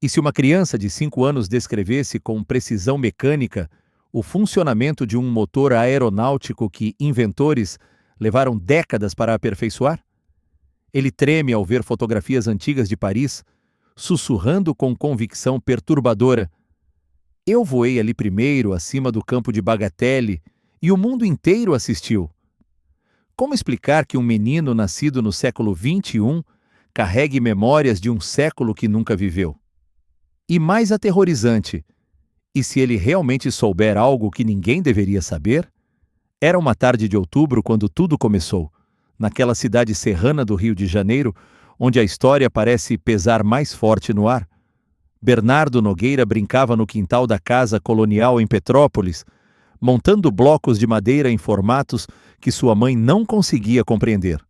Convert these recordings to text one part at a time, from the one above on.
E se uma criança de 5 anos descrevesse com precisão mecânica o funcionamento de um motor aeronáutico que inventores levaram décadas para aperfeiçoar? Ele treme ao ver fotografias antigas de Paris, sussurrando com convicção perturbadora: Eu voei ali primeiro, acima do campo de Bagatelle, e o mundo inteiro assistiu. Como explicar que um menino nascido no século XXI carregue memórias de um século que nunca viveu? E mais aterrorizante, e se ele realmente souber algo que ninguém deveria saber? Era uma tarde de outubro quando tudo começou, naquela cidade serrana do Rio de Janeiro, onde a história parece pesar mais forte no ar. Bernardo Nogueira brincava no quintal da casa colonial em Petrópolis, montando blocos de madeira em formatos que sua mãe não conseguia compreender.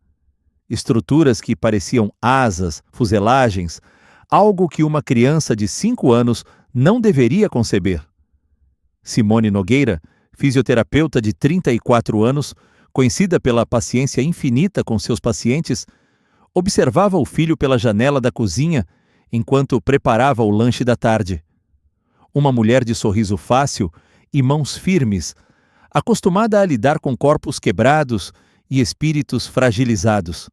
Estruturas que pareciam asas, fuselagens, algo que uma criança de 5 anos não deveria conceber. Simone Nogueira, fisioterapeuta de 34 anos, conhecida pela paciência infinita com seus pacientes, observava o filho pela janela da cozinha enquanto preparava o lanche da tarde. Uma mulher de sorriso fácil e mãos firmes, acostumada a lidar com corpos quebrados e espíritos fragilizados.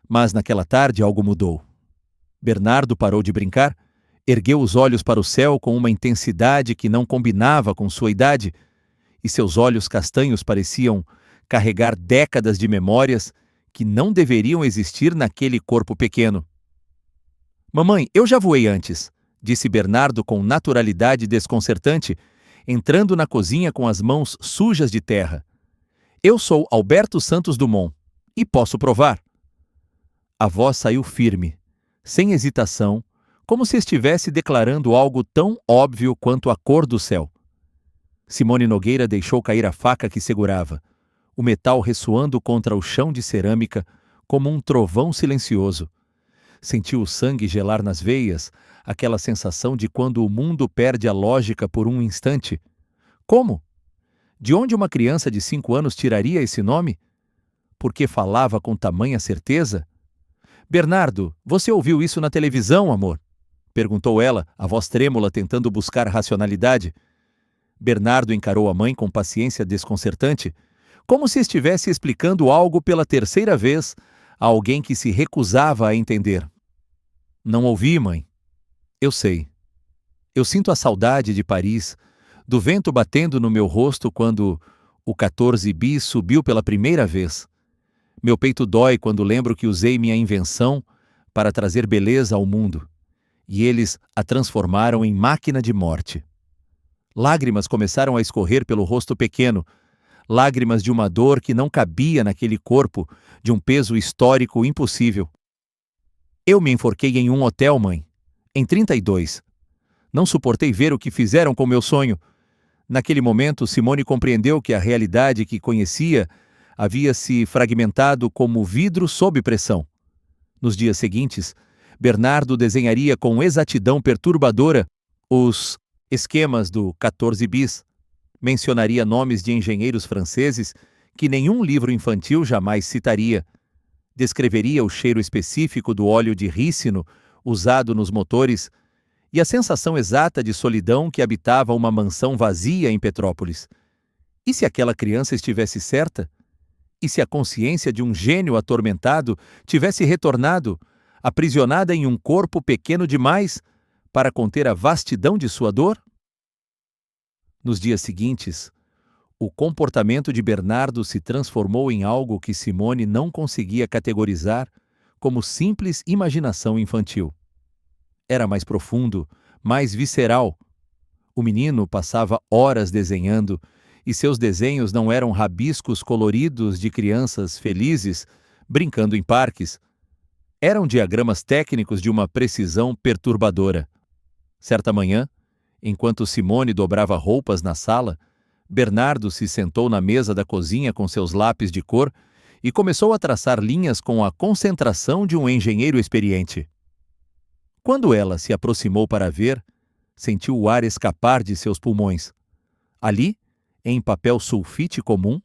Mas naquela tarde algo mudou. Bernardo parou de brincar, ergueu os olhos para o céu com uma intensidade que não combinava com sua idade, e seus olhos castanhos pareciam carregar décadas de memórias que não deveriam existir naquele corpo pequeno. Mamãe, eu já voei antes, disse Bernardo com naturalidade desconcertante, entrando na cozinha com as mãos sujas de terra. Eu sou Alberto Santos Dumont, e posso provar. A voz saiu firme, sem hesitação, como se estivesse declarando algo tão óbvio quanto a cor do céu. Simone Nogueira deixou cair a faca que segurava, o metal ressoando contra o chão de cerâmica como um trovão silencioso. Sentiu o sangue gelar nas veias, aquela sensação de quando o mundo perde a lógica por um instante. Como? De onde uma criança de 5 anos tiraria esse nome? Por que falava com tamanha certeza? Bernardo, você ouviu isso na televisão, amor? Perguntou ela, a voz trêmula tentando buscar racionalidade. Bernardo encarou a mãe com paciência desconcertante, como se estivesse explicando algo pela terceira vez a alguém que se recusava a entender. Não ouvi, mãe. Eu sei. Eu sinto a saudade de Paris, do vento batendo no meu rosto quando o 14 bis subiu pela primeira vez. Meu peito dói quando lembro que usei minha invenção para trazer beleza ao mundo, e eles a transformaram em máquina de morte. Lágrimas começaram a escorrer pelo rosto pequeno, lágrimas de uma dor que não cabia naquele corpo, de um peso histórico impossível. Eu me enforquei em um hotel, mãe, em 32. Não suportei ver o que fizeram com meu sonho. Naquele momento, Simone compreendeu que a realidade que conhecia havia se fragmentado como vidro sob pressão. Nos dias seguintes, Bernardo desenharia com exatidão perturbadora os esquemas do 14 bis. Mencionaria nomes de engenheiros franceses que nenhum livro infantil jamais citaria. Descreveria o cheiro específico do óleo de rícino usado nos motores e a sensação exata de solidão que habitava uma mansão vazia em Petrópolis. E se aquela criança estivesse certa? E se a consciência de um gênio atormentado tivesse retornado, aprisionada em um corpo pequeno demais para conter a vastidão de sua dor? Nos dias seguintes, o comportamento de Bernardo se transformou em algo que Simone não conseguia categorizar como simples imaginação infantil. Era mais profundo, mais visceral. O menino passava horas desenhando, e seus desenhos não eram rabiscos coloridos de crianças felizes brincando em parques. Eram diagramas técnicos de uma precisão perturbadora. Certa manhã, enquanto Simone dobrava roupas na sala, Bernardo se sentou na mesa da cozinha com seus lápis de cor e começou a traçar linhas com a concentração de um engenheiro experiente. Quando ela se aproximou para ver, sentiu o ar escapar de seus pulmões. Ali, em papel sulfite comum,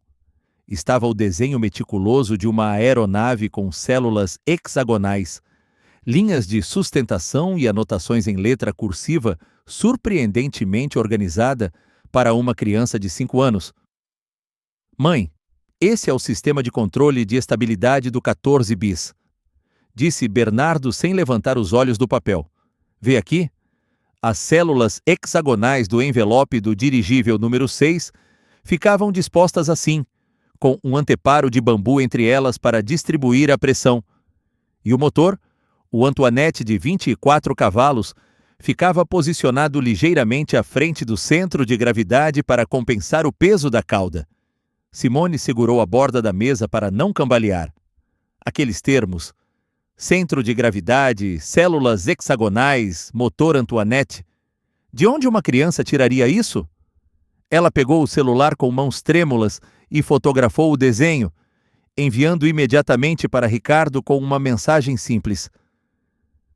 estava o desenho meticuloso de uma aeronave com células hexagonais, linhas de sustentação e anotações em letra cursiva surpreendentemente organizada para uma criança de 5 anos. Mãe, esse é o sistema de controle de estabilidade do 14 bis, disse Bernardo sem levantar os olhos do papel. Vê aqui? As células hexagonais do envelope do dirigível número 6 ficavam dispostas assim, com um anteparo de bambu entre elas para distribuir a pressão. E o motor, o Antoinette de 24 cavalos, ficava posicionado ligeiramente à frente do centro de gravidade para compensar o peso da cauda. Simone segurou a borda da mesa para não cambalear. Aqueles termos, centro de gravidade, células hexagonais, motor Antoinette, de onde uma criança tiraria isso? Ela pegou o celular com mãos trêmulas e fotografou o desenho, enviando imediatamente para Ricardo com uma mensagem simples.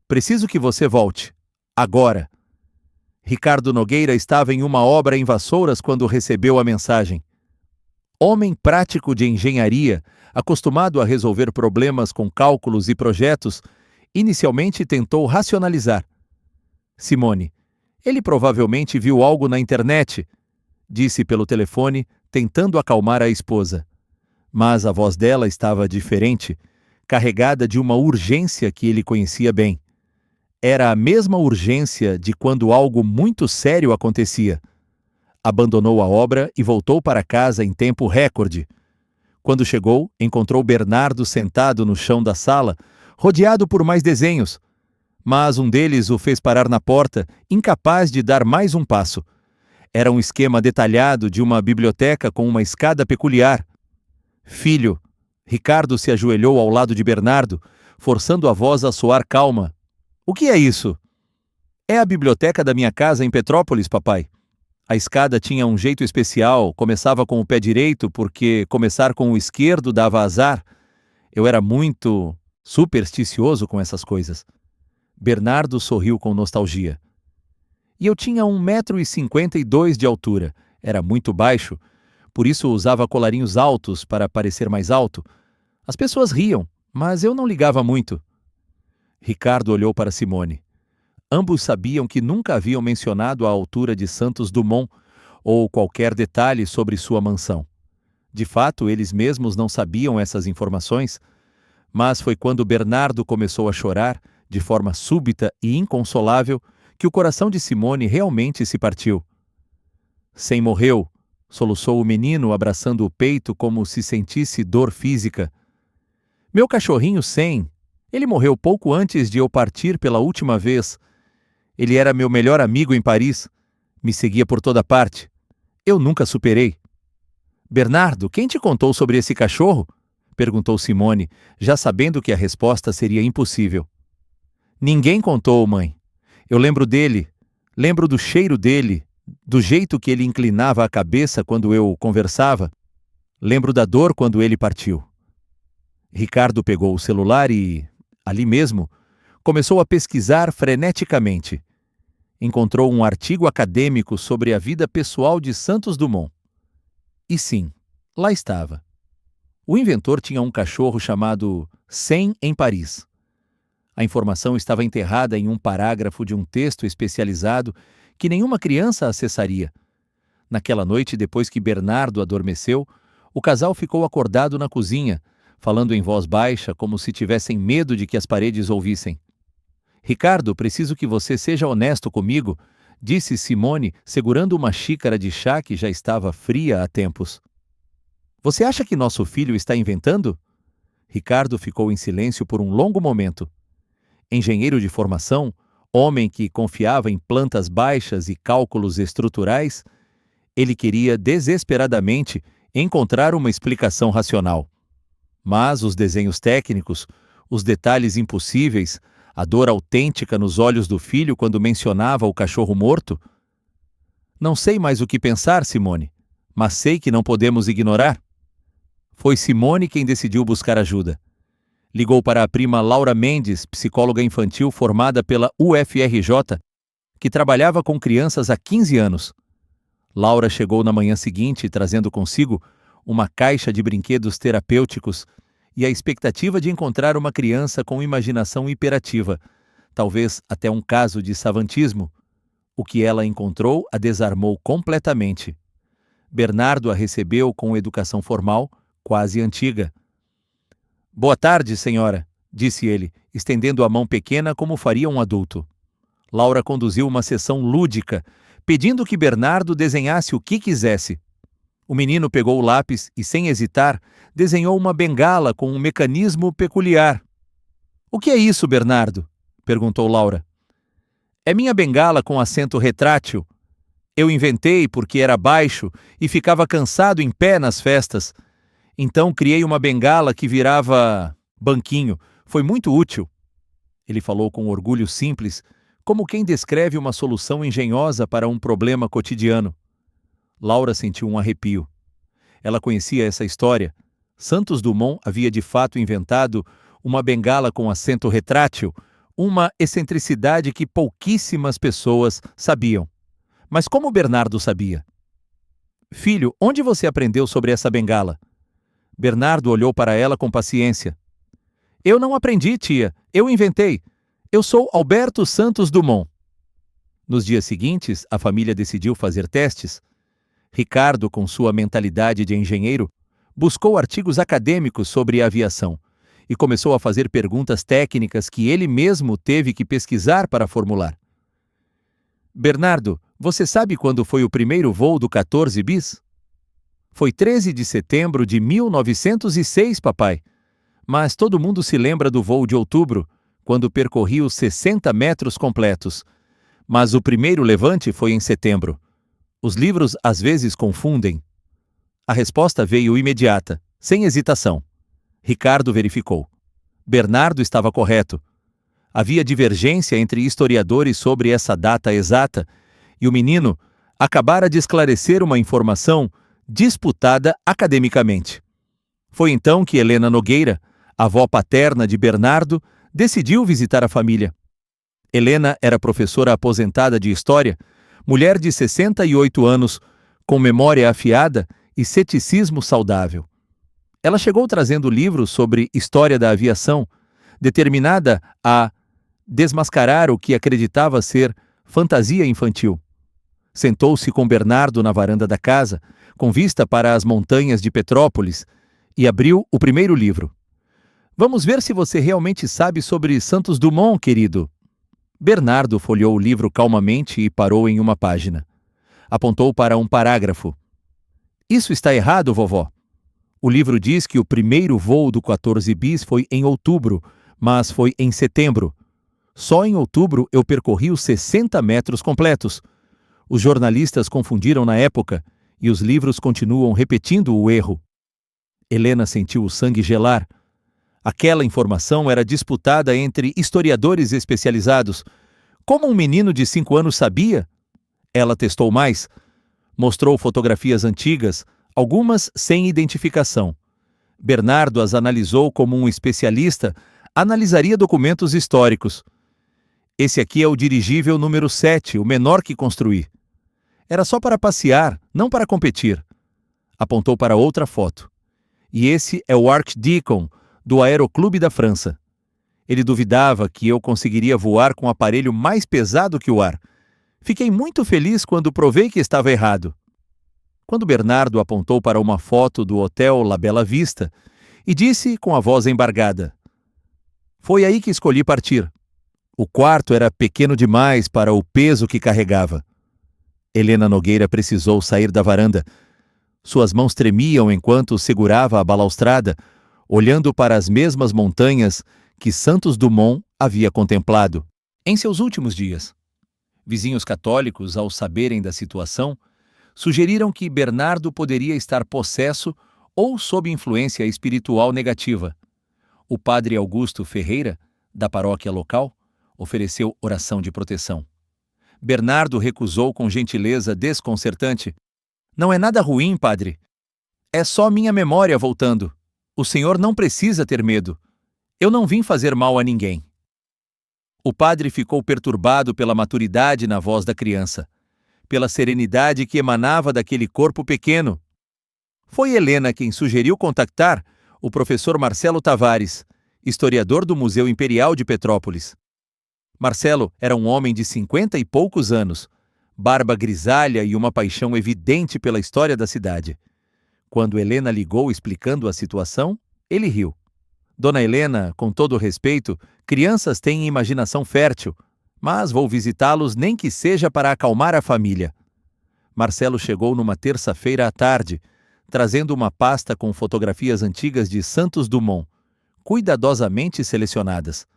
Preciso que você volte. Agora. Ricardo Nogueira estava em uma obra em Vassouras quando recebeu a mensagem. Homem prático de engenharia, acostumado a resolver problemas com cálculos e projetos, inicialmente tentou racionalizar. Simone, ele provavelmente viu algo na internet, disse pelo telefone, tentando acalmar a esposa. Mas a voz dela estava diferente, carregada de uma urgência que ele conhecia bem. Era a mesma urgência de quando algo muito sério acontecia. Abandonou a obra e voltou para casa em tempo recorde. Quando chegou, encontrou Bernardo sentado no chão da sala, rodeado por mais desenhos. Mas um deles o fez parar na porta, incapaz de dar mais um passo. Era um esquema detalhado de uma biblioteca com uma escada peculiar. Filho, Ricardo se ajoelhou ao lado de Bernardo, forçando a voz a soar calma. O que é isso? É a biblioteca da minha casa em Petrópolis, papai. A escada tinha um jeito especial, começava com o pé direito, porque começar com o esquerdo dava azar. Eu era muito supersticioso com essas coisas. Bernardo sorriu com nostalgia. E eu tinha 1,52 m de altura. Era muito baixo, por isso usava colarinhos altos para parecer mais alto. As pessoas riam, mas eu não ligava muito. Ricardo olhou para Simone. Ambos sabiam que nunca haviam mencionado a altura de Santos Dumont ou qualquer detalhe sobre sua mansão. De fato, eles mesmos não sabiam essas informações, mas foi quando Bernardo começou a chorar, de forma súbita e inconsolável, que o coração de Simone realmente se partiu. Sem morreu, soluçou o menino abraçando o peito como se sentisse dor física. Meu cachorrinho Sem, ele morreu pouco antes de eu partir pela última vez. Ele era meu melhor amigo em Paris. Me seguia por toda parte. Eu nunca superei. Bernardo, quem te contou sobre esse cachorro? Perguntou Simone, já sabendo que a resposta seria impossível. Ninguém contou, mãe. Eu lembro dele, lembro do cheiro dele, do jeito que ele inclinava a cabeça quando eu conversava. Lembro da dor quando ele partiu. Ricardo pegou o celular e, ali mesmo, começou a pesquisar freneticamente. Encontrou um artigo acadêmico sobre a vida pessoal de Santos Dumont. E sim, lá estava. O inventor tinha um cachorro chamado Sem em Paris. A informação estava enterrada em um parágrafo de um texto especializado que nenhuma criança acessaria. Naquela noite, depois que Bernardo adormeceu, o casal ficou acordado na cozinha, falando em voz baixa, como se tivessem medo de que as paredes ouvissem. Ricardo, preciso que você seja honesto comigo, disse Simone, segurando uma xícara de chá que já estava fria há tempos. Você acha que nosso filho está inventando? Ricardo ficou em silêncio por um longo momento. Engenheiro de formação, homem que confiava em plantas baixas e cálculos estruturais, ele queria desesperadamente encontrar uma explicação racional. Mas os desenhos técnicos, os detalhes impossíveis, a dor autêntica nos olhos do filho quando mencionava o cachorro morto? Não sei mais o que pensar, Simone, mas sei que não podemos ignorar. Foi Simone quem decidiu buscar ajuda. Ligou para a prima Laura Mendes, psicóloga infantil formada pela UFRJ, que trabalhava com crianças há 15 anos. Laura chegou na manhã seguinte trazendo consigo uma caixa de brinquedos terapêuticos e a expectativa de encontrar uma criança com imaginação hiperativa, talvez até um caso de savantismo. O que ela encontrou a desarmou completamente. Bernardo a recebeu com educação formal, quase antiga. "Boa tarde, senhora", disse ele, estendendo a mão pequena como faria um adulto. Laura conduziu uma sessão lúdica, pedindo que Bernardo desenhasse o que quisesse. O menino pegou o lápis e, sem hesitar, desenhou uma bengala com um mecanismo peculiar. "O que é isso, Bernardo?" perguntou Laura. "É minha bengala com assento retrátil. Eu inventei porque era baixo e ficava cansado em pé nas festas. Então criei uma bengala que virava banquinho. Foi muito útil." Ele falou com orgulho simples, como quem descreve uma solução engenhosa para um problema cotidiano. Laura sentiu um arrepio. Ela conhecia essa história. Santos Dumont havia de fato inventado uma bengala com assento retrátil, uma excentricidade que pouquíssimas pessoas sabiam. Mas como Bernardo sabia? "Filho, onde você aprendeu sobre essa bengala?" Bernardo olhou para ela com paciência. "Eu não aprendi, tia. Eu inventei. Eu sou Alberto Santos Dumont." Nos dias seguintes, a família decidiu fazer testes. Ricardo, com sua mentalidade de engenheiro, buscou artigos acadêmicos sobre aviação e começou a fazer perguntas técnicas que ele mesmo teve que pesquisar para formular. "Bernardo, você sabe quando foi o primeiro voo do 14 bis?" "Foi 13 de setembro de 1906, papai. Mas todo mundo se lembra do voo de outubro, quando percorri os 60 metros completos. Mas o primeiro levante foi em setembro. Os livros às vezes confundem." A resposta veio imediata, sem hesitação. Ricardo verificou. Bernardo estava correto. Havia divergência entre historiadores sobre essa data exata, e o menino acabara de esclarecer uma informação disputada academicamente. Foi então que Helena Nogueira, avó paterna de Bernardo, decidiu visitar a família. Helena era professora aposentada de História, mulher de 68 anos, com memória afiada e ceticismo saudável. Ela chegou trazendo livros sobre história da aviação, determinada a desmascarar o que acreditava ser fantasia infantil. Sentou-se com Bernardo na varanda da casa, com vista para as montanhas de Petrópolis, e abriu o primeiro livro. "Vamos ver se você realmente sabe sobre Santos Dumont, querido." Bernardo folheou o livro calmamente e parou em uma página. Apontou para um parágrafo. "Isso está errado, vovó. O livro diz que o primeiro voo do 14 bis foi em outubro, mas foi em setembro. Só em outubro eu percorri os 60 metros completos. Os jornalistas confundiram na época, e os livros continuam repetindo o erro." Helena sentiu o sangue gelar. Aquela informação era disputada entre historiadores especializados. Como um menino de 5 anos sabia? Ela testou mais. Mostrou fotografias antigas, algumas sem identificação. Bernardo as analisou como um especialista analisaria documentos históricos. "Esse aqui é o dirigível número 7, o menor que construí. Era só para passear, não para competir." Apontou para outra foto. "E esse é o Archdeacon, do Aeroclube da França. Ele duvidava que eu conseguiria voar com um aparelho mais pesado que o ar. Fiquei muito feliz quando provei que estava errado." Quando Bernardo apontou para uma foto do Hotel La Bella Vista e disse com a voz embargada: "Foi aí que escolhi partir. O quarto era pequeno demais para o peso que carregava." Helena Nogueira precisou sair da varanda. Suas mãos tremiam enquanto segurava a balaustrada, olhando para as mesmas montanhas que Santos Dumont havia contemplado em seus últimos dias. Vizinhos católicos, ao saberem da situação, sugeriram que Bernardo poderia estar possesso ou sob influência espiritual negativa. O padre Augusto Ferreira, da paróquia local, ofereceu oração de proteção. Bernardo recusou com gentileza desconcertante. "Não é nada ruim, padre. É só minha memória voltando. O senhor não precisa ter medo. Eu não vim fazer mal a ninguém." O padre ficou perturbado pela maturidade na voz da criança, pela serenidade que emanava daquele corpo pequeno. Foi Helena quem sugeriu contactar o professor Marcelo Tavares, historiador do Museu Imperial de Petrópolis. Marcelo era um homem de 50 e poucos anos, barba grisalha e uma paixão evidente pela história da cidade. Quando Helena ligou explicando a situação, ele riu. Dona Helena, com todo respeito, crianças têm imaginação fértil, mas vou visitá-los nem que seja para acalmar a família. Marcelo chegou numa terça-feira à tarde, trazendo uma pasta com fotografias antigas de Santos Dumont, cuidadosamente selecionadas.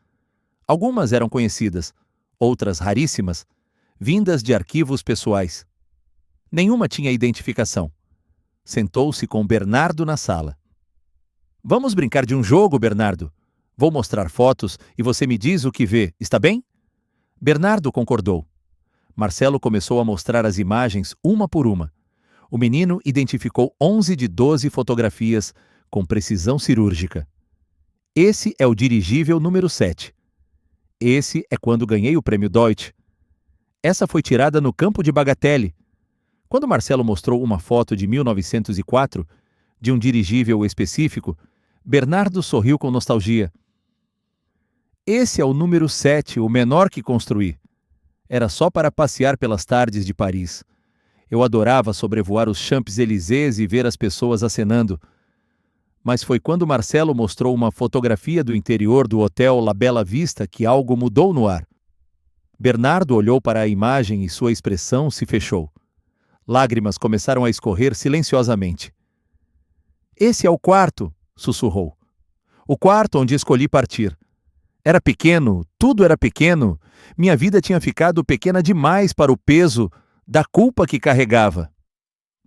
Algumas eram conhecidas, outras raríssimas, vindas de arquivos pessoais. Nenhuma tinha identificação. Sentou-se com Bernardo na sala. Vamos brincar de um jogo, Bernardo. Vou mostrar fotos e você me diz o que vê, está bem? Bernardo concordou. Marcelo começou a mostrar as imagens uma por uma. O menino identificou 11 de 12 fotografias com precisão cirúrgica. Esse é o dirigível número 7. Esse é quando ganhei o prêmio Deutsch. Essa foi tirada no campo de Bagatelle. Quando Marcelo mostrou uma foto de 1904, de um dirigível específico, Bernardo sorriu com nostalgia. Esse é o número 7, o menor que construí. Era só para passear pelas tardes de Paris. Eu adorava sobrevoar os Champs-Élysées e ver as pessoas acenando. Mas foi quando Marcelo mostrou uma fotografia do interior do hotel La Bella Vista que algo mudou no ar. Bernardo olhou para a imagem e sua expressão se fechou. Lágrimas começaram a escorrer silenciosamente. Esse é o quarto, sussurrou. O quarto onde escolhi partir. Era pequeno, tudo era pequeno. Minha vida tinha ficado pequena demais para o peso da culpa que carregava.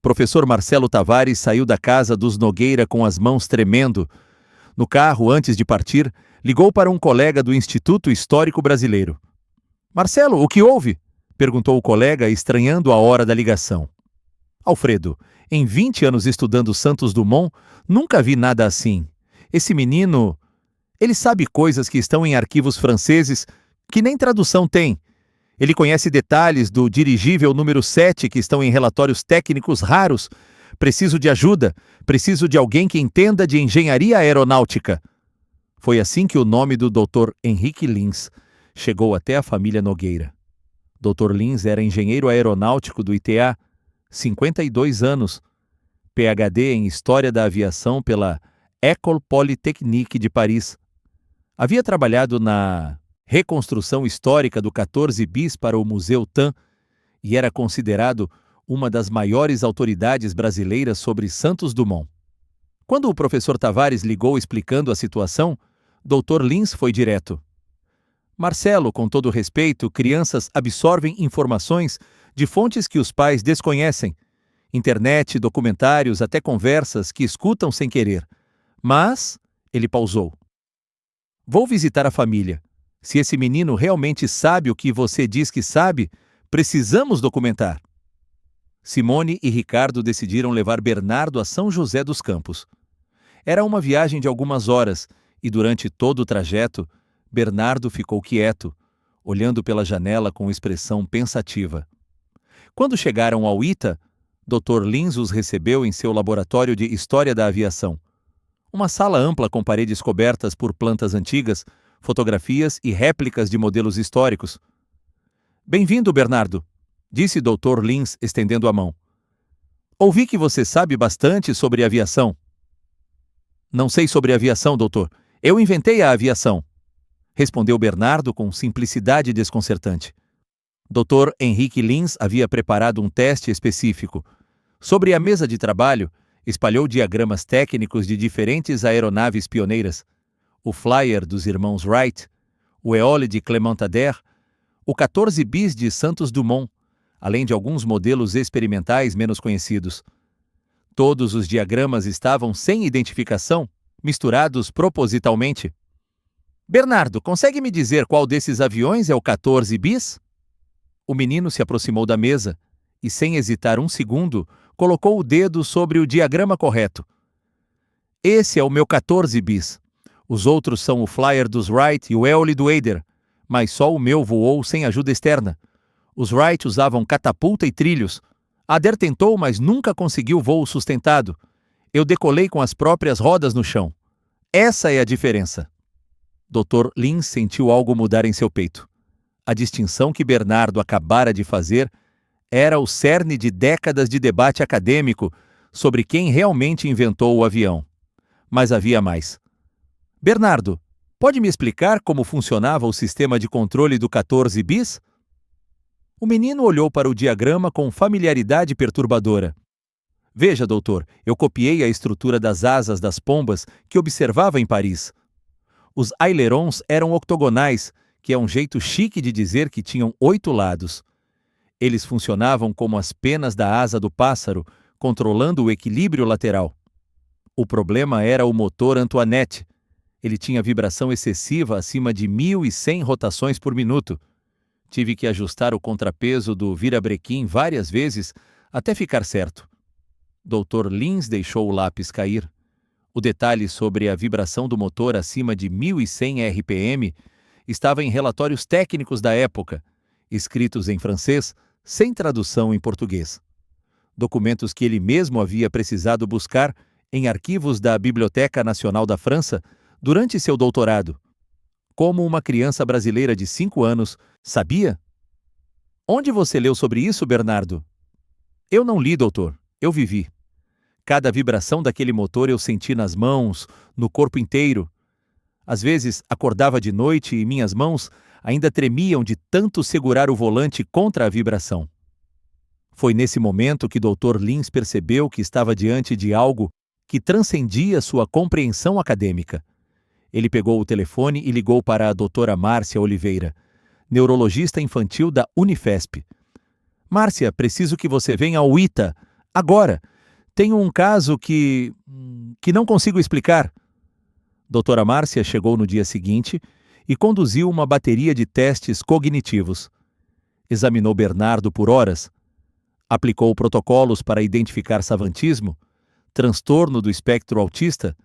Professor Marcelo Tavares saiu da casa dos Nogueira com as mãos tremendo. No carro, antes de partir, ligou para um colega do Instituto Histórico Brasileiro. Marcelo, o que houve? Perguntou o colega, estranhando a hora da ligação. Alfredo, em 20 anos estudando Santos Dumont, nunca vi nada assim. Esse menino, ele sabe coisas que estão em arquivos franceses que nem tradução tem. Ele conhece detalhes do dirigível número 7 que estão em relatórios técnicos raros. Preciso de ajuda. Preciso de alguém que entenda de engenharia aeronáutica. Foi assim que o nome do Dr. Henrique Lins chegou até a família Nogueira. Dr. Lins era engenheiro aeronáutico do ITA, 52 anos, PhD em História da Aviação pela École Polytechnique de Paris. Havia trabalhado na reconstrução histórica do 14 bis para o Museu TAM e era considerado uma das maiores autoridades brasileiras sobre Santos Dumont. Quando o professor Tavares ligou explicando a situação, Dr. Lins foi direto. Marcelo, com todo respeito, crianças absorvem informações de fontes que os pais desconhecem. Internet, documentários, até conversas que escutam sem querer. Mas, ele pausou. Vou visitar a família. Se esse menino realmente sabe o que você diz que sabe, precisamos documentar. Simone e Ricardo decidiram levar Bernardo a São José dos Campos. Era uma viagem de algumas horas e durante todo o trajeto, Bernardo ficou quieto, olhando pela janela com expressão pensativa. Quando chegaram ao ITA, Dr. Lins os recebeu em seu laboratório de História da Aviação. Uma sala ampla com paredes cobertas por plantas antigas, fotografias e réplicas de modelos históricos. Bem-vindo, Bernardo, disse Dr. Lins estendendo a mão. Ouvi que você sabe bastante sobre aviação. Não sei sobre aviação, doutor. Eu inventei a aviação, respondeu Bernardo com simplicidade desconcertante. Dr. Henrique Lins havia preparado um teste específico. Sobre a mesa de trabalho, espalhou diagramas técnicos de diferentes aeronaves pioneiras. O Flyer dos irmãos Wright, o Éole de Clement Ader, o 14 bis de Santos Dumont, além de alguns modelos experimentais menos conhecidos. Todos os diagramas estavam sem identificação, misturados propositalmente. Bernardo, consegue me dizer qual desses aviões é o 14 bis? O menino se aproximou da mesa e, sem hesitar um segundo, colocou o dedo sobre o diagrama correto. Esse é o meu 14 bis. Os outros são o Flyer dos Wright e o Éole do Ader, mas só o meu voou sem ajuda externa. Os Wright usavam catapulta e trilhos. Ader tentou, mas nunca conseguiu voo sustentado. Eu decolei com as próprias rodas no chão. Essa é a diferença. Dr. Lins sentiu algo mudar em seu peito. A distinção que Bernardo acabara de fazer era o cerne de décadas de debate acadêmico sobre quem realmente inventou o avião. Mas havia mais. Bernardo, pode me explicar como funcionava o sistema de controle do 14 bis? O menino olhou para o diagrama com familiaridade perturbadora. Veja, doutor, eu copiei a estrutura das asas das pombas que observava em Paris. Os ailerons eram octogonais, que é um jeito chique de dizer que tinham 8 lados. Eles funcionavam como as penas da asa do pássaro, controlando o equilíbrio lateral. O problema era o motor Antoinette. Ele tinha vibração excessiva acima de 1.100 rotações por minuto. Tive que ajustar o contrapeso do virabrequim várias vezes até ficar certo. Dr. Lins deixou o lápis cair. O detalhe sobre a vibração do motor acima de 1.100 RPM estava em relatórios técnicos da época, escritos em francês, sem tradução em português. Documentos que ele mesmo havia precisado buscar em arquivos da Biblioteca Nacional da França durante seu doutorado. Como uma criança brasileira de 5 anos sabia? Onde você leu sobre isso, Bernardo? Eu não li, doutor. Eu vivi. Cada vibração daquele motor eu senti nas mãos, no corpo inteiro. Às vezes, acordava de noite e minhas mãos ainda tremiam de tanto segurar o volante contra a vibração. Foi nesse momento que Dr. Lins percebeu que estava diante de algo que transcendia sua compreensão acadêmica. Ele pegou o telefone e ligou para a doutora Márcia Oliveira, neurologista infantil da Unifesp. Márcia, preciso que você venha ao ITA, agora. Tenho um caso que não consigo explicar. Doutora Márcia chegou no dia seguinte e conduziu uma bateria de testes cognitivos. Examinou Bernardo por horas. Aplicou protocolos para identificar savantismo, transtorno do espectro autista,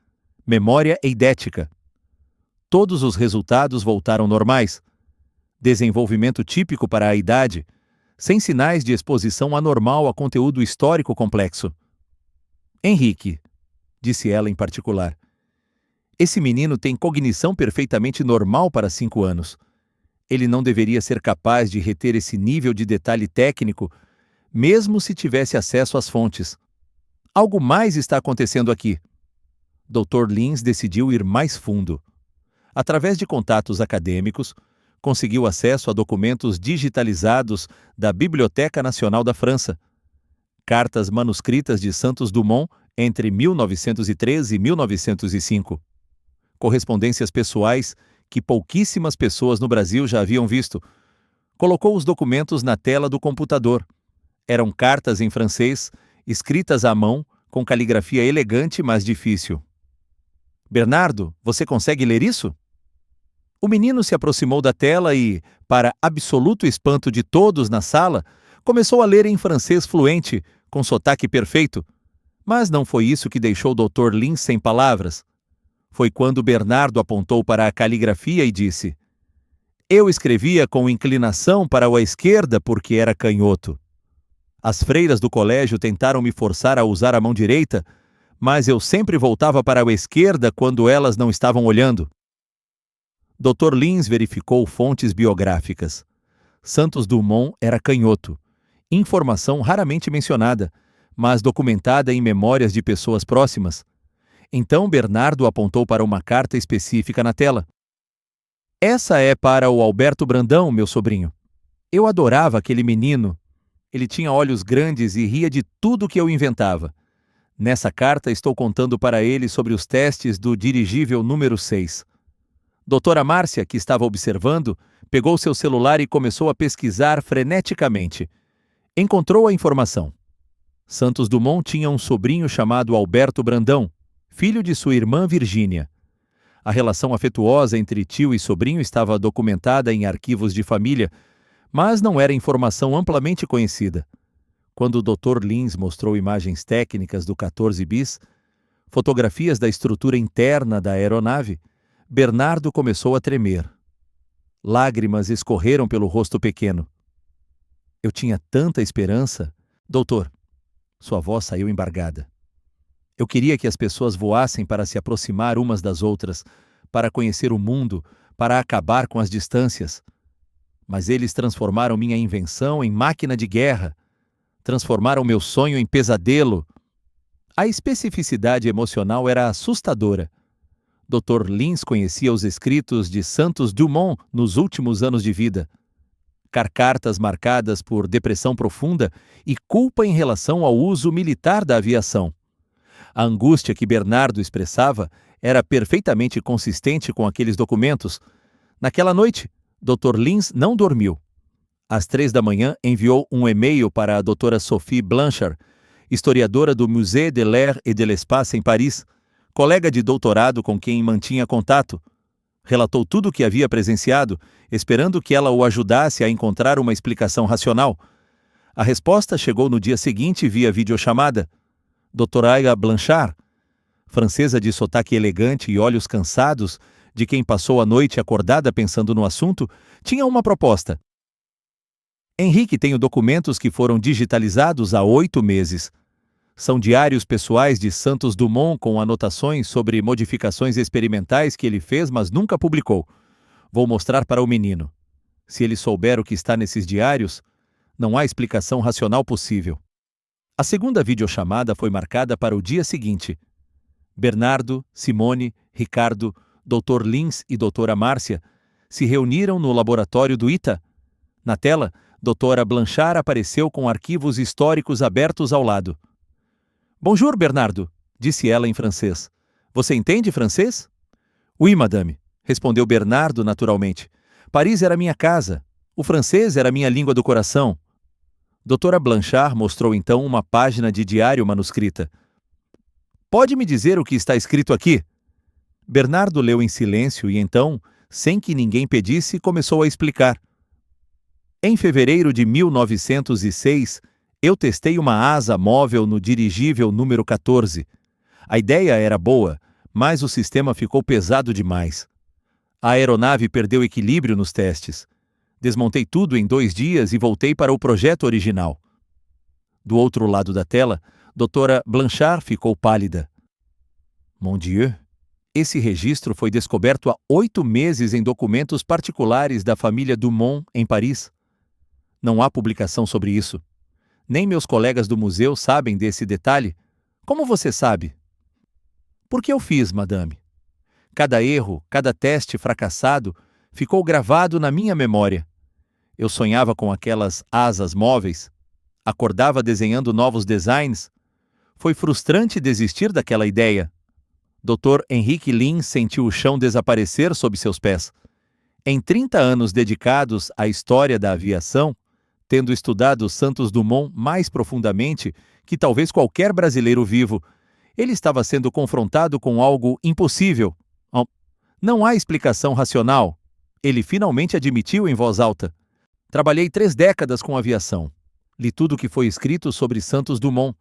memória eidética. Todos os resultados voltaram normais. Desenvolvimento típico para a idade, sem sinais de exposição anormal a conteúdo histórico complexo. Henrique, disse ela em particular, esse menino tem cognição perfeitamente normal para 5 anos. Ele não deveria ser capaz de reter esse nível de detalhe técnico, mesmo se tivesse acesso às fontes. Algo mais está acontecendo aqui. Dr. Lins decidiu ir mais fundo. Através de contatos acadêmicos, conseguiu acesso a documentos digitalizados da Biblioteca Nacional da França, cartas manuscritas de Santos Dumont entre 1913 e 1905, correspondências pessoais que pouquíssimas pessoas no Brasil já haviam visto. Colocou os documentos na tela do computador. Eram cartas em francês, escritas à mão, com caligrafia elegante, mas difícil. Bernardo, você consegue ler isso? O menino se aproximou da tela e, para absoluto espanto de todos na sala, começou a ler em francês fluente, com sotaque perfeito. Mas não foi isso que deixou o Dr. Lins sem palavras. Foi quando Bernardo apontou para a caligrafia e disse: Eu escrevia com inclinação para a esquerda porque era canhoto. As freiras do colégio tentaram me forçar a usar a mão direita, mas eu sempre voltava para a esquerda quando elas não estavam olhando. Dr. Lins verificou fontes biográficas. Santos Dumont era canhoto. Informação raramente mencionada, mas documentada em memórias de pessoas próximas. Então Bernardo apontou para uma carta específica na tela. Essa é para o Alberto Brandão, meu sobrinho. Eu adorava aquele menino. Ele tinha olhos grandes e ria de tudo que eu inventava. Nessa carta estou contando para ele sobre os testes do dirigível número 6. Doutora Márcia, que estava observando, pegou seu celular e começou a pesquisar freneticamente. Encontrou a informação. Santos Dumont tinha um sobrinho chamado Alberto Brandão, filho de sua irmã Virgínia. A relação afetuosa entre tio e sobrinho estava documentada em arquivos de família, mas não era informação amplamente conhecida. Quando o Dr. Lins mostrou imagens técnicas do 14 bis, fotografias da estrutura interna da aeronave, Bernardo começou a tremer. Lágrimas escorreram pelo rosto pequeno. Eu tinha tanta esperança. Doutor, sua voz saiu embargada. Eu queria que as pessoas voassem para se aproximar umas das outras, para conhecer o mundo, para acabar com as distâncias. Mas eles transformaram minha invenção em máquina de guerra, transformaram meu sonho em pesadelo. A especificidade emocional era assustadora. Dr. Linz conhecia os escritos de Santos Dumont nos últimos anos de vida. Cartas marcadas por depressão profunda e culpa em relação ao uso militar da aviação. A angústia que Bernardo expressava era perfeitamente consistente com aqueles documentos. Naquela noite, Dr. Linz não dormiu. Às 3 da manhã, enviou um e-mail para a doutora Sophie Blanchard, historiadora do Musée de l'Air et de l'Espace em Paris, colega de doutorado com quem mantinha contato. Relatou tudo o que havia presenciado, esperando que ela o ajudasse a encontrar uma explicação racional. A resposta chegou no dia seguinte via videochamada. Doutora Blanchard, francesa de sotaque elegante e olhos cansados, de quem passou a noite acordada pensando no assunto, tinha uma proposta. Henrique, tenho documentos que foram digitalizados há 8 meses. São diários pessoais de Santos Dumont com anotações sobre modificações experimentais que ele fez, mas nunca publicou. Vou mostrar para o menino. Se ele souber o que está nesses diários, não há explicação racional possível. A segunda videochamada foi marcada para o dia seguinte. Bernardo, Simone, Ricardo, Dr. Linz e doutora Márcia se reuniram no laboratório do ITA. Na tela, doutora Blanchard apareceu com arquivos históricos abertos ao lado. Bonjour, Bernardo, disse ela em francês. Você entende francês? Oui, madame, respondeu Bernardo naturalmente. Paris era minha casa. O francês era minha língua do coração. Doutora Blanchard mostrou então uma página de diário manuscrita. Pode me dizer o que está escrito aqui? Bernardo leu em silêncio e então, sem que ninguém pedisse, começou a explicar. Em fevereiro de 1906, eu testei uma asa móvel no dirigível número 14. A ideia era boa, mas o sistema ficou pesado demais. A aeronave perdeu equilíbrio nos testes. Desmontei tudo em 2 dias e voltei para o projeto original. Do outro lado da tela, doutora Blanchard ficou pálida. Mon Dieu! Esse registro foi descoberto há 8 meses em documentos particulares da família Dumont, em Paris. Não há publicação sobre isso. Nem meus colegas do museu sabem desse detalhe. Como você sabe? Porque eu fiz, madame. Cada erro, cada teste fracassado ficou gravado na minha memória. Eu sonhava com aquelas asas móveis. Acordava desenhando novos designs. Foi frustrante desistir daquela ideia. Dr. Henrique Linz sentiu o chão desaparecer sob seus pés. Em 30 anos dedicados à história da aviação, tendo estudado Santos Dumont mais profundamente que talvez qualquer brasileiro vivo, ele estava sendo confrontado com algo impossível. Não há explicação racional. Ele finalmente admitiu em voz alta. Trabalhei 3 décadas com aviação. Li tudo o que foi escrito sobre Santos Dumont.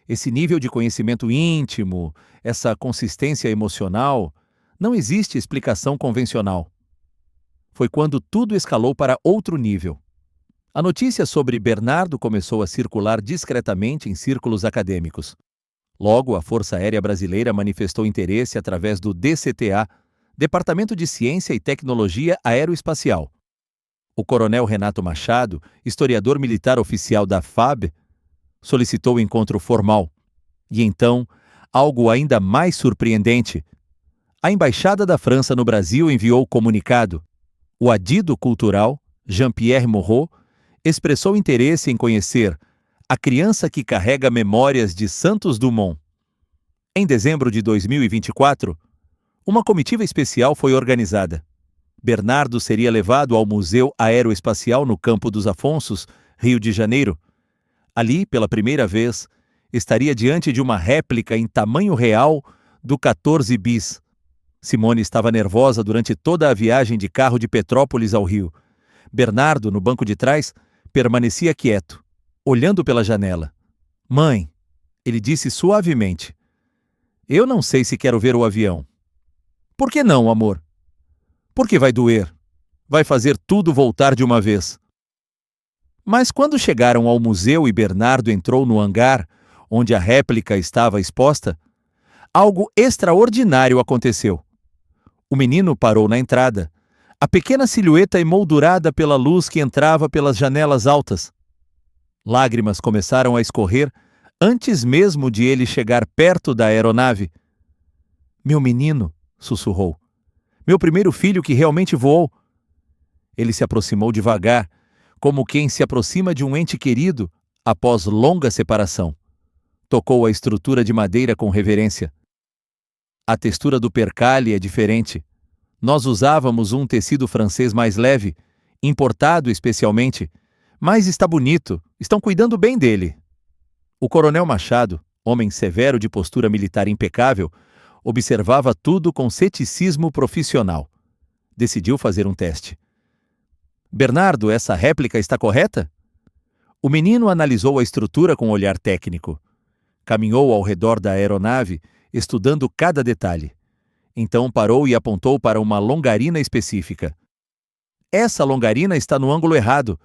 Esse nível de conhecimento íntimo, essa consistência emocional, não existe explicação convencional. Foi quando tudo escalou para outro nível. A notícia sobre Bernardo começou a circular discretamente em círculos acadêmicos. Logo, a Força Aérea Brasileira manifestou interesse através do DCTA, Departamento de Ciência e Tecnologia Aeroespacial. O coronel Renato Machado, historiador militar oficial da FAB, solicitou o encontro formal. E então, algo ainda mais surpreendente. A Embaixada da França no Brasil enviou comunicado. O adido cultural, Jean-Pierre Moreau, expressou interesse em conhecer a criança que carrega memórias de Santos Dumont. Em dezembro de 2024, uma comitiva especial foi organizada. Bernardo seria levado ao Museu Aeroespacial no Campo dos Afonsos, Rio de Janeiro. Ali, pela primeira vez, estaria diante de uma réplica em tamanho real do 14 bis. Simone estava nervosa durante toda a viagem de carro de Petrópolis ao Rio. Bernardo, no banco de trás, permanecia quieto, olhando pela janela. Mãe, ele disse suavemente, eu não sei se quero ver o avião. Por que não, amor? Porque vai doer. Vai fazer tudo voltar de uma vez. Mas quando chegaram ao museu e Bernardo entrou no hangar, onde a réplica estava exposta, Algo extraordinário aconteceu. O menino parou na entrada, a pequena silhueta emoldurada pela luz que entrava pelas janelas altas. Lágrimas começaram a escorrer antes mesmo de ele chegar perto da aeronave. Meu menino, sussurrou. Meu primeiro filho que realmente voou. Ele se aproximou devagar, como quem se aproxima de um ente querido após longa separação. Tocou a estrutura de madeira com reverência. A textura do percale é diferente. Nós usávamos um tecido francês mais leve, importado especialmente, mas está bonito, estão cuidando bem dele. O coronel Machado, homem severo de postura militar impecável, observava tudo com ceticismo profissional. Decidiu fazer um teste. Bernardo, essa réplica está correta? O menino analisou a estrutura com olhar técnico. Caminhou ao redor da aeronave, estudando cada detalhe. Então parou e apontou para uma longarina específica. Essa longarina está no ângulo errado.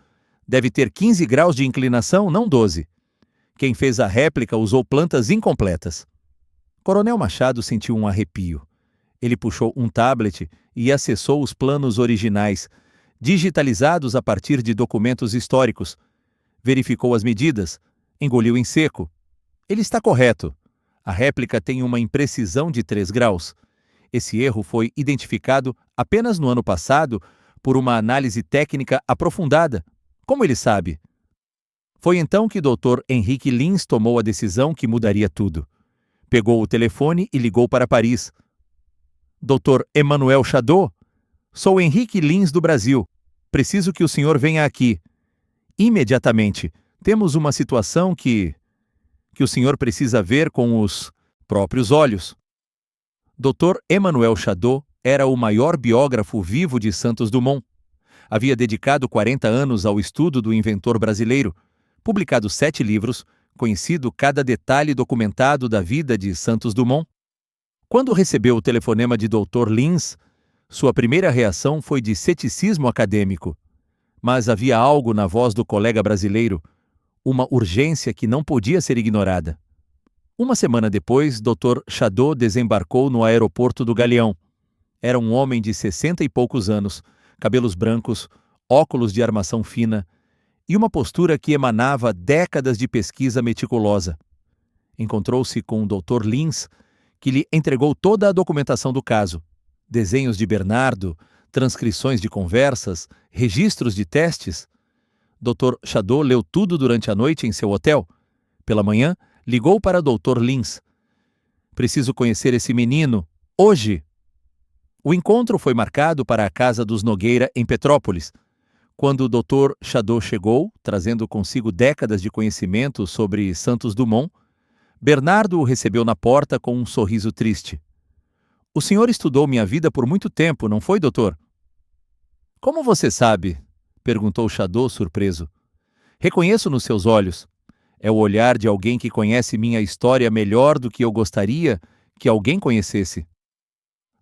Deve ter 15 graus de inclinação, não 12. Quem fez a réplica usou plantas incompletas. Coronel Machado sentiu um arrepio. Ele puxou um tablet e acessou os planos originais, digitalizados a partir de documentos históricos. Verificou as medidas, engoliu em seco. Ele está correto. A réplica tem uma imprecisão de 3 graus. Esse erro foi identificado apenas no ano passado por uma análise técnica aprofundada. Como ele sabe? Foi então que Dr. Henrique Lins tomou a decisão que mudaria tudo. Pegou o telefone e ligou para Paris. Dr. Emmanuel Chadot, sou Henrique Lins do Brasil. Preciso que o senhor venha aqui. Imediatamente. Temos uma situação que o senhor precisa ver com os próprios olhos. Dr. Emmanuel Chadot era o maior biógrafo vivo de Santos Dumont. Havia dedicado 40 anos ao estudo do inventor brasileiro, publicado 7 livros, conhecido cada detalhe documentado da vida de Santos Dumont. Quando recebeu o telefonema de Dr. Lins, sua primeira reação foi de ceticismo acadêmico. Mas havia algo na voz do colega brasileiro, uma urgência que não podia ser ignorada. Uma semana depois, Dr. Chadot desembarcou no aeroporto do Galeão. Era um homem de 60 e poucos anos, cabelos brancos, óculos de armação fina e uma postura que emanava décadas de pesquisa meticulosa. Encontrou-se com o Dr. Lins, que lhe entregou toda a documentação do caso, desenhos de Bernardo, transcrições de conversas, registros de testes. Dr. Chadot leu tudo durante a noite em seu hotel. Pela manhã, ligou para Dr. Lins. Preciso conhecer esse menino, hoje. O encontro foi marcado para a casa dos Nogueira, em Petrópolis. Quando o Dr. Chadot chegou, trazendo consigo décadas de conhecimento sobre Santos Dumont, Bernardo o recebeu na porta com um sorriso triste. O senhor estudou minha vida por muito tempo, não foi, doutor? Como você sabe? Perguntou Chadot, surpreso. Reconheço nos seus olhos. É o olhar de alguém que conhece minha história melhor do que eu gostaria que alguém conhecesse.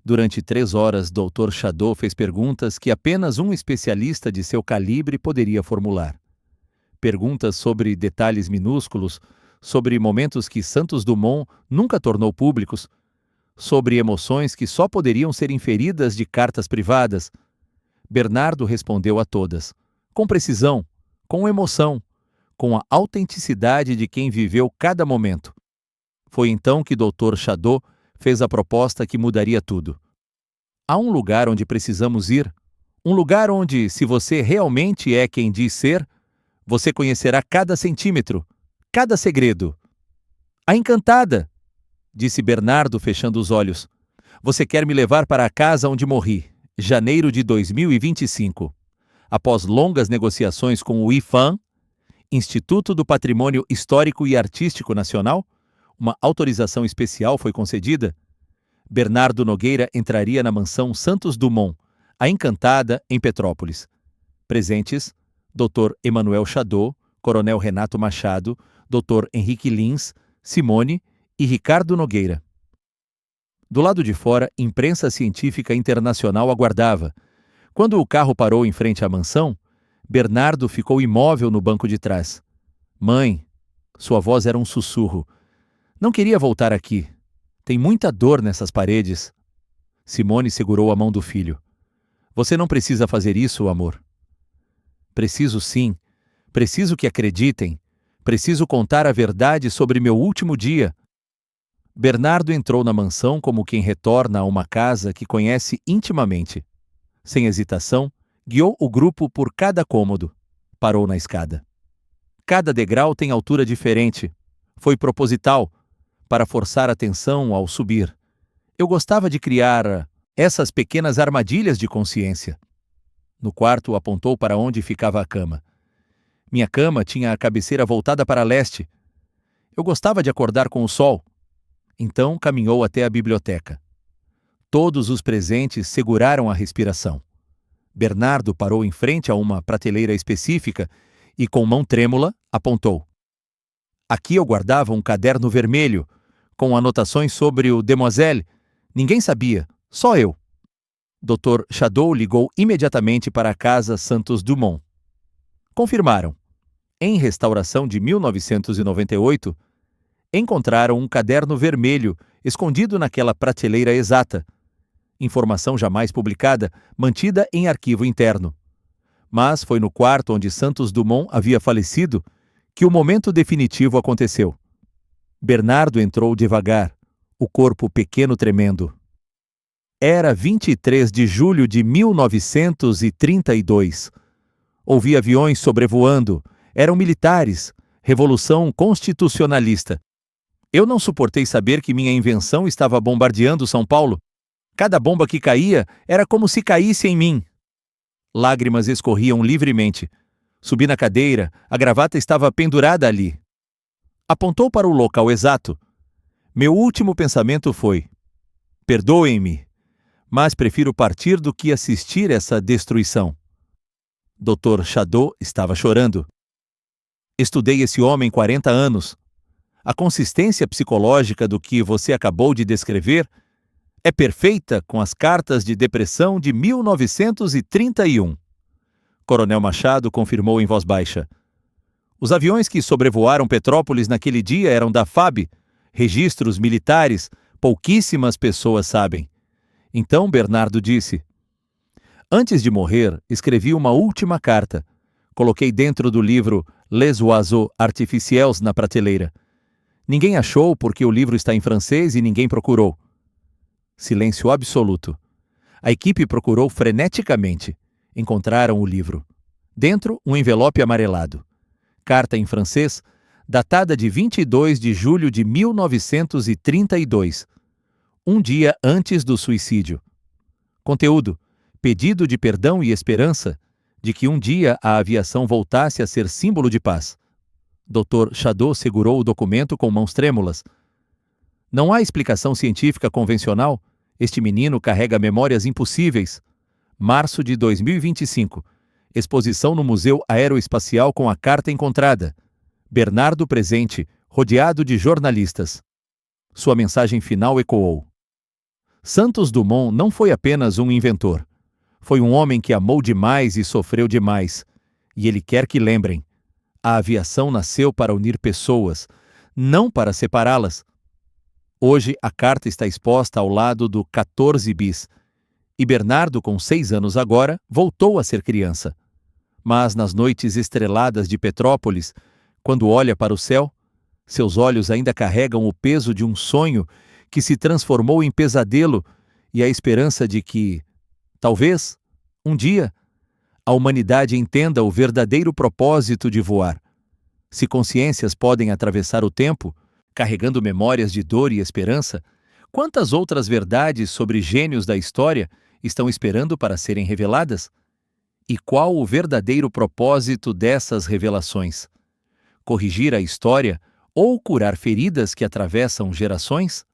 Durante 3 horas, Dr. Chadot fez perguntas que apenas um especialista de seu calibre poderia formular. Perguntas sobre detalhes minúsculos, sobre momentos que Santos Dumont nunca tornou públicos, sobre emoções que só poderiam ser inferidas de cartas privadas. Bernardo respondeu a todas, com precisão, com emoção, com a autenticidade de quem viveu cada momento. Foi então que Dr. Chadot fez a proposta que mudaria tudo. Há um lugar onde precisamos ir, um lugar onde, se você realmente é quem diz ser, você conhecerá cada centímetro, cada segredo. A Encantada, disse Bernardo fechando os olhos. Você quer me levar para a casa onde morri, janeiro de 2025. Após longas negociações com o IPHAN, Instituto do Patrimônio Histórico e Artístico Nacional, uma autorização especial foi concedida. Bernardo Nogueira entraria na mansão Santos Dumont, a Encantada, em Petrópolis. Presentes, Dr. Emmanuel Chadot, Coronel Renato Machado, Dr. Henrique Lins, Simone e Ricardo Nogueira. Do lado de fora, imprensa científica internacional aguardava. Quando o carro parou em frente à mansão, Bernardo ficou imóvel no banco de trás. Mãe, sua voz era um sussurro. Não queria voltar aqui. Tem muita dor nessas paredes. Simone segurou a mão do filho. Você não precisa fazer isso, amor. Preciso sim. Preciso que acreditem. Preciso contar a verdade sobre meu último dia. Bernardo entrou na mansão como quem retorna a uma casa que conhece intimamente. Sem hesitação, guiou o grupo por cada cômodo. Parou na escada. Cada degrau tem altura diferente. Foi proposital, para forçar a atenção ao subir. Eu gostava de criar essas pequenas armadilhas de consciência. No quarto, apontou para onde ficava a cama. Minha cama tinha a cabeceira voltada para leste. Eu gostava de acordar com o sol. Então caminhou até a biblioteca. Todos os presentes seguraram a respiração. Bernardo parou em frente a uma prateleira específica e, com mão trêmula, apontou. Aqui eu guardava um caderno vermelho, com anotações sobre o Demoiselle. Ninguém sabia, só eu. Dr. Shadow ligou imediatamente para a casa Santos Dumont. Confirmaram. Em restauração de 1998, encontraram um caderno vermelho escondido naquela prateleira exata. Informação jamais publicada, mantida em arquivo interno. Mas foi no quarto onde Santos Dumont havia falecido que o momento definitivo aconteceu. Bernardo entrou devagar, o corpo pequeno tremendo. Era 23 de julho de 1932. Ouvi aviões sobrevoando. Eram militares. Revolução constitucionalista. Eu não suportei saber que minha invenção estava bombardeando São Paulo. Cada bomba que caía era como se caísse em mim. Lágrimas escorriam livremente. Subi na cadeira, a gravata estava pendurada ali. Apontou para o local exato. Meu último pensamento foi: perdoem-me, mas prefiro partir do que assistir essa destruição. Dr. Shadow estava chorando. Estudei esse homem 40 anos. A consistência psicológica do que você acabou de descrever é perfeita com as cartas de depressão de 1931. Coronel Machado confirmou em voz baixa. Os aviões que sobrevoaram Petrópolis naquele dia eram da FAB, registros militares, pouquíssimas pessoas sabem. Então Bernardo disse: antes de morrer, escrevi uma última carta. Coloquei dentro do livro Les Oiseaux Artificiels na prateleira. Ninguém achou porque o livro está em francês e ninguém procurou. Silêncio absoluto. A equipe procurou freneticamente. Encontraram o livro. Dentro, um envelope amarelado. Carta em francês, datada de 22 de julho de 1932. Um dia antes do suicídio. Conteúdo: pedido de perdão e esperança de que um dia a aviação voltasse a ser símbolo de paz. Dr. Shadow segurou o documento com mãos trêmulas. Não há explicação científica convencional. Este menino carrega memórias impossíveis. Março de 2025. Exposição no Museu Aeroespacial com a carta encontrada. Bernardo presente, rodeado de jornalistas. Sua mensagem final ecoou. Santos Dumont não foi apenas um inventor. Foi um homem que amou demais e sofreu demais. E ele quer que lembrem. A aviação nasceu para unir pessoas, não para separá-las. Hoje, a carta está exposta ao lado do 14 bis. E Bernardo, com 6 anos agora, voltou a ser criança. Mas nas noites estreladas de Petrópolis, quando olha para o céu, seus olhos ainda carregam o peso de um sonho que se transformou em pesadelo e a esperança de que, talvez, um dia, a humanidade entenda o verdadeiro propósito de voar. Se consciências podem atravessar o tempo, carregando memórias de dor e esperança, quantas outras verdades sobre gênios da história estão esperando para serem reveladas? E qual o verdadeiro propósito dessas revelações? Corrigir a história ou curar feridas que atravessam gerações?